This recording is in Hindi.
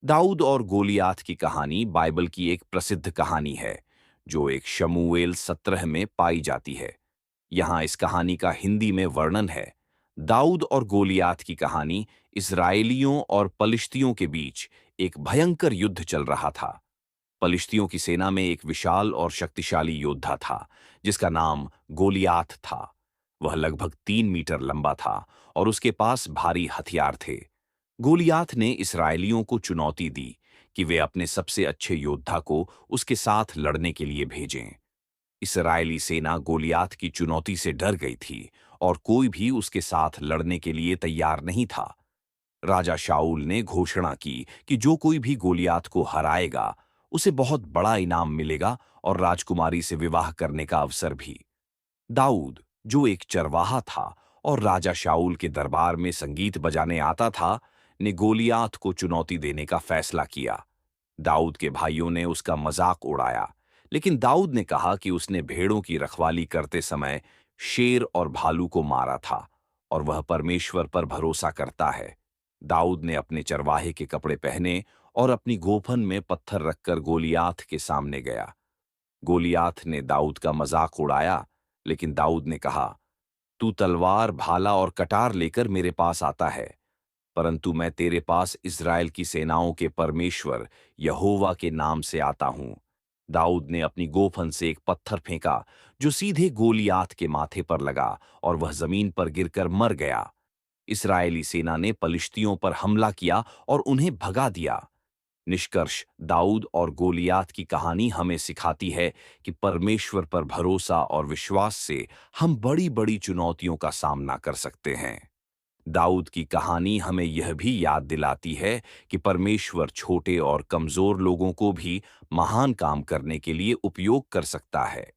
दाऊद और गोलियात की कहानी बाइबल की एक प्रसिद्ध कहानी है, जो एक शमूएल 17 में पाई जाती है। यहाँ इस कहानी का हिंदी में वर्णन है। दाऊद और गोलियात की कहानी इस्राएलियों और पलिश्तियों के बीच एक भयंकर युद्ध चल रहा था। पलिश्तियों की सेना में एक विशाल और शक्तिशाली योद्धा था, जिसका नाम गोलियात था। वह लगभग 3 मीटर लंबा था और उसके पास भारी हथियार थे। गोलियात ने इस्राएलियों को चुनौती दी कि वे अपने सबसे अच्छे योद्धा को उसके साथ लड़ने के लिए भेजें। इस्राएली सेना गोलियात की चुनौती से डर गई थी और कोई भी उसके साथ लड़ने के लिए तैयार नहीं था। राजा शाऊल ने घोषणा की कि जो कोई भी गोलियात को हराएगा, उसे बहुत बड़ा इनाम मिलेगा और राजकुमारी से विवाह करने का अवसर भी। दाऊद, जो एक चरवाहा था और राजा शाऊल के दरबार में संगीत बजाने आता था, ने गोलियात को चुनौती देने का फैसला किया। दाऊद के भाइयों ने उसका मजाक उड़ाया, लेकिन दाऊद ने कहा कि उसने भेड़ों की रखवाली करते समय शेर और भालू को मारा था और वह परमेश्वर पर भरोसा करता है। दाऊद ने अपने चरवाहे के कपड़े पहने और अपनी गोफन में पत्थर रखकर गोलियात के सामने गया। गोलियात ने दाऊद का मजाक उड़ाया, लेकिन दाऊद ने कहा, तू तलवार, भाला और कटार लेकर मेरे पास आता है, परंतु मैं तेरे पास इज़राइल की सेनाओं के परमेश्वर यहोवा के नाम से आता हूं। दाऊद ने अपनी गोफन से एक पत्थर फेंका, जो सीधे गोलियात के माथे पर लगा और वह जमीन पर गिरकर मर गया। इस्राएली सेना ने पलिश्तियों पर हमला किया और उन्हें भगा दिया। निष्कर्ष, दाऊद और गोलियात की कहानी हमें सिखाती है कि परमेश्वर पर भरोसा और विश्वास से हम बड़ी-बड़ी चुनौतियों का सामना कर सकते हैं। दाऊद की कहानी हमें यह भी याद दिलाती है कि परमेश्वर छोटे और कमजोर लोगों को भी महान काम करने के लिए उपयोग कर सकता है।